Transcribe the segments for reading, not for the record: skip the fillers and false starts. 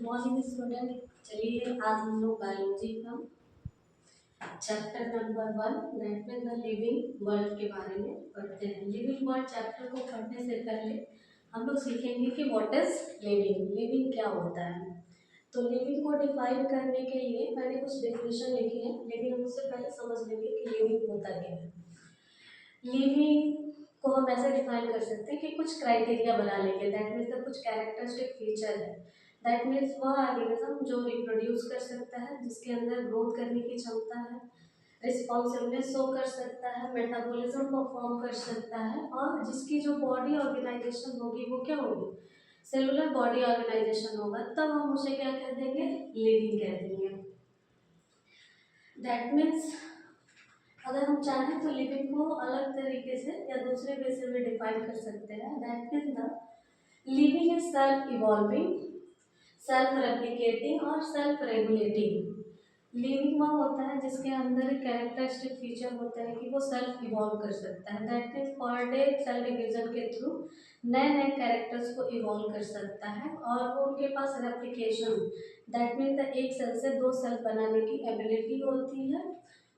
Morning student. चलिए आज हम लोग बायोलॉजी का chapter number 1 that mean the living world के बारे में पढ़ते हैं। लिविंग वर्ल्ड चैप्टर को पढ़ने से पहले हम लोग सीखेंगे कि व्हाट इज लिविंग, लिविंग क्या होता है। तो लिविंग को डिफाइन करने के लिए मैंने कुछ डेफिनेशन लिखी है, लेकिन हम उससे पहले समझ लेंगे कि लिविंग होता क्या है। लिविंग को हम ऐसे डिफाइन कर सकते हैं कि कुछ क्राइटेरिया बना लेंगे, दैट मीन्स द कुछ कैरेक्टरिस्टिक फीचर है। दैट मीन्स वह ऑर्गेनिज्म जो रिप्रोड्यूस कर सकता है, जिसके अंदर ग्रोथ करने की क्षमता है, रिस्पॉन्सिवनेस शो कर सकता है, मेटाबॉलिज्म परफॉर्म कर सकता है, और जिसकी जो बॉडी ऑर्गेनाइजेशन होगी वो क्या होगी, सेलुलर बॉडी ऑर्गेनाइजेशन होगा, तब हम उसे क्या कह देंगे, लिविंग कह देंगे। दैट मीन्स अगर हम चाहें तो लिविंग को अलग तरीके से या दूसरे वे से भी डिफाइन कर सकते हैं। That means the living is self evolving, self replicating और सेल्फ रेगुलेटिंग। लिविंग वह होता है जिसके अंदर एक कैरेक्टरिस्टिक फीचर होता है कि वो सेल्फ इवॉल्व कर सकता है। That means per day cell division के थ्रू नए नए कैरेक्टर्स को इवॉल्व कर सकता है, और वो उनके पास रेप्लिकेशन, दैट मीन्स एक सेल से दो सेल बनाने की एबिलिटी होती है,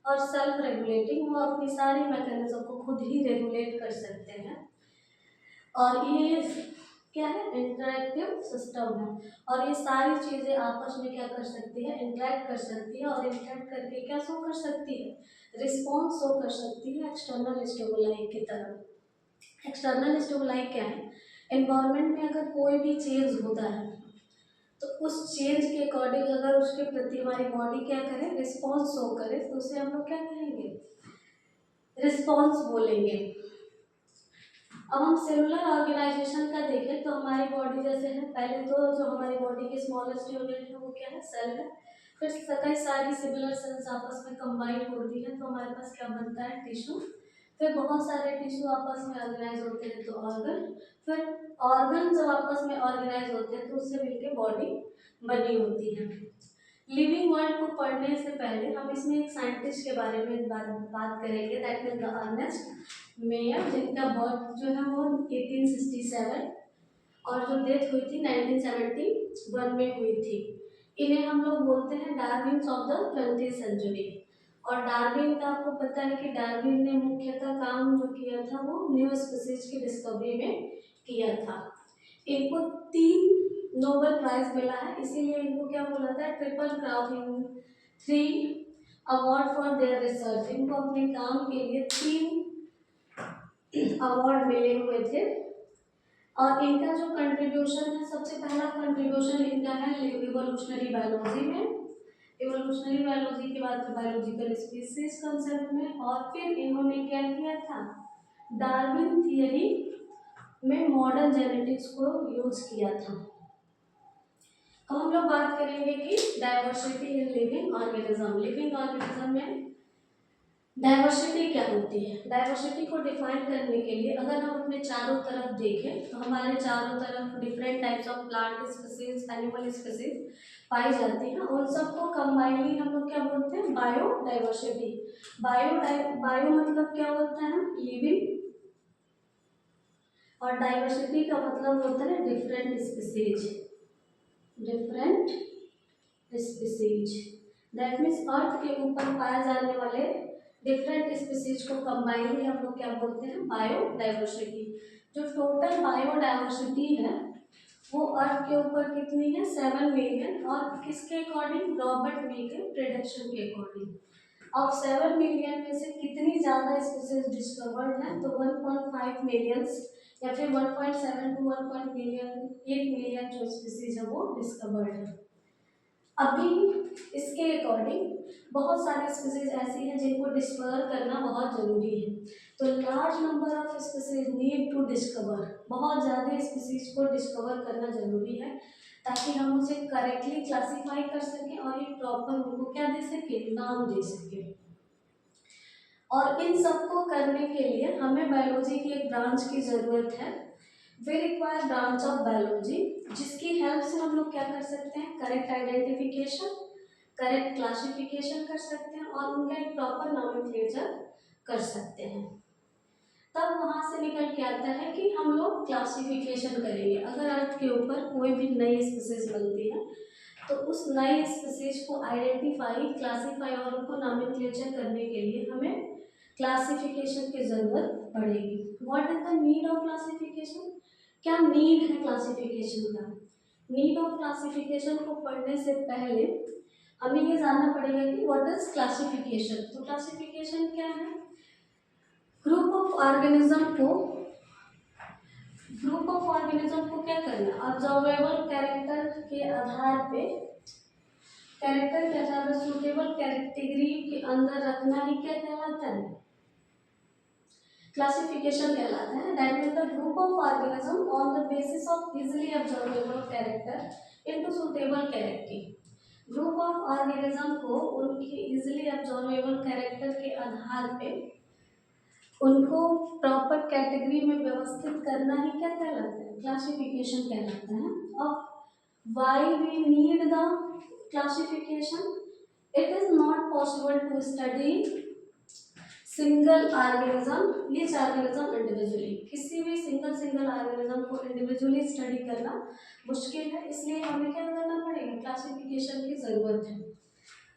और सेल्फ रेगुलेटिंग वो अपनी सारी मैकेनिज्म को खुद ही रेगुलेट कर सकते हैं। और ये क्या है, इंटरैक्टिव सिस्टम है, और ये सारी चीज़ें आपस में क्या कर सकती है, इंटरैक्ट कर सकती है, और इंटरैक्ट करके क्या शो कर सकती है, रिस्पॉन्स शो कर सकती है एक्सटर्नल स्टिमुलाई की तरफ। एक्सटर्नल स्टिमुलाई क्या है, एनवायरनमेंट में अगर कोई भी चेंज होता है तो उस चेंज के अकॉर्डिंग अगर उसके प्रति हमारी बॉडी क्या करे, रिस्पॉन्स शो करे, तो उसे हम लोग क्या कहेंगे, रिस्पॉन्स बोलेंगे। अब हम सेलुलर ऑर्गेनाइजेशन का देखें तो हमारी बॉडी जैसे है, पहले तो जो हमारी बॉडी की स्मॉलेस्ट यूनिट है वो क्या है, सेल है। फिर कई सारी सिमिलर सेल्स आपस में कंबाइन होती है तो हमारे पास क्या बनता है, टिश्यू। फिर बहुत सारे टिश्यू आपस में ऑर्गेनाइज होते हैं तो ऑर्गन। फिर ऑर्गन जब आपस में ऑर्गेनाइज होते हैं तो उससे मिलकर बॉडी बनी होती है। लिविंग वर्ल्ड को पढ़ने से पहले हम इसमें एक साइंटिस्ट के बारे में बात करेंगे, that mean the Ernest Mayr, जिनका बर्थ जो है वो 1867 और जो डेथ हुई थी 1971 में हुई थी। इन्हें हम लोग बोलते हैं Darwins of the 20th century. और डार्विन का आपको पता है कि डार्विन ने मुख्यतः काम जो किया था वो न्यू स्पीसीज की डिस्कवरी में किया था। इनको 3 नोबेल प्राइज मिला है, इसीलिए इनको क्या बोला जाता है, triple crown, 3 award for their research. इनको अपने काम के लिए 3 अवार्ड मिले हुए थे। और इनका जो कंट्रीब्यूशन है, सबसे पहला कंट्रीब्यूशन इनका है इवोल्यूशनरी बायोलॉजी में, इवोल्यूशनरी बायोलॉजी के बाद बायोलॉजिकल स्पीसीज कंसेप्ट में, और फिर इन्होंने क्या किया था, डार्विन थियरी में मॉडर्न जेनेटिक्स को यूज किया था। अब हम लोग बात करेंगे कि diversity in living organism. Living organism में डाइवर्सिटी क्या होती है। डाइवर्सिटी को डिफाइन करने के लिए अगर हम अपने चारों तरफ देखें तो हमारे चारों तरफ different types of plant species, animal species पाई जाती हैं। उन सबको कंबाइनली हम लोग क्या बोलते हैं, बायोडाइवर्सिटी। बायो मतलब क्या होता है, लिविंग, और डाइवर्सिटी का मतलब होता है different species, different species. That means earth के ऊपर पाए जाने वाले डिफरेंट स्पीसीज को कंबाइनली हम लोग क्या बोलते हैं, बायोडाइवर्सिटी। जो टोटल बायोडाइवर्सिटी है वो अर्थ के ऊपर कितनी है, 7 मिलियन, और किसके अकॉर्डिंग, रॉबर्ट मी के प्रेडिक्शन के अकॉर्डिंग। अब 7 मिलियन में से कितनी ज़्यादा स्पीसीज डिस्कवर्ड है, तो 1.5 मिलियंस या फिर 1.7 टू 1 मिलियन, 8 मिलियन जो स्पीसीज है वो डिस्कवर्ड है। अभी इसके अकॉर्डिंग बहुत सारी स्पीसीज ऐसी हैं जिनको डिस्कवर करना बहुत ज़रूरी है। तो large number of species need to discover, बहुत ज़्यादा स्पीसीज को डिस्कवर करना ज़रूरी है ताकि हम उसे करेक्टली क्लासीफाई कर सकें और एक प्रॉपर उनको क्या दे सकें, नाम दे सकें। और इन सबको करने के लिए हमें बायोलॉजी की एक ब्रांच की ज़रूरत है। We require branch of biology, जिसकी हेल्प से हम लोग क्या कर सकते हैं, करेक्ट आइडेंटिफिकेशन, करेक्ट क्लासिफिकेशन कर सकते हैं, और उनका एक प्रॉपर नॉमेनक्लेचर कर सकते हैं। तब वहाँ से निकल के आता है कि हम लोग क्लासिफिकेशन करेंगे। अगर अर्थ के ऊपर कोई भी नई स्पीसीज बनती है तो उस नए स्पीसीज को आइडेंटिफाई, क्लासीफाई और उनको नॉमेनक्लेचर करने के लिए हमें क्लासिफिकेशन की जरूरत पड़ेगी। What is the need of classification? क्या नीड है क्लासिफिकेशन का? नीड ऑफ क्लासिफिकेशन को पढ़ने से पहले हमें ये जानना पड़ेगा कि व्हाट इज क्लासिफिकेशन। तो क्लासिफिकेशन क्या है? ग्रुप ऑफ ऑर्गेनिज्म को क्या करना, ऑब्जर्वेबल कैरेक्टर के आधार पे, कैरेक्टर के आधार पर सूटेबल कैटेगरी के अंदर रखना ही क्या कहलाता है? क्लासिफिकेशन कहलाता है। That means the group of organism on the basis of easily observable character into suitable character. Group of organism को उनके इजीली ऑब्जर्वेबल कैरेक्टर के आधार पे उनको प्रॉपर कैटेगरी में व्यवस्थित करना ही क्या कहलाता है? क्लासिफिकेशन कहलाता है। अब why we need the classification? It is not possible to study single organism, each organism individually. किसी भी सिंगल ऑर्गेनिज्म को इंडिविजुअली स्टडी करना मुश्किल है, इसलिए हमें क्या करना पड़ेगा? क्लासिफिकेशन की जरूरत है।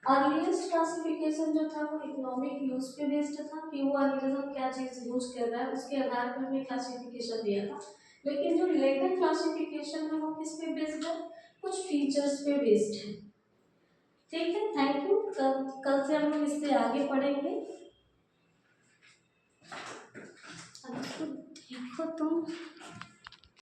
अर्लीस्ट क्लासिफिकेशन जो था वो इकोनॉमिक यूज पे बेस्ड था कि वो ऑर्गेनिज्म क्या चीज यूज कर रहा है, उसके आधार पर हमें क्लासिफिकेशन दिया था। लेकिन जो लेटर क्लासिफिकेशन है वो किस पे बेस्ड है? कुछ फीचर्स पे बेस्ड है। ठीक है, थैंक यू। कल से हम लोग इससे आगे पढ़ेंगे। अब इसको देखो तुम।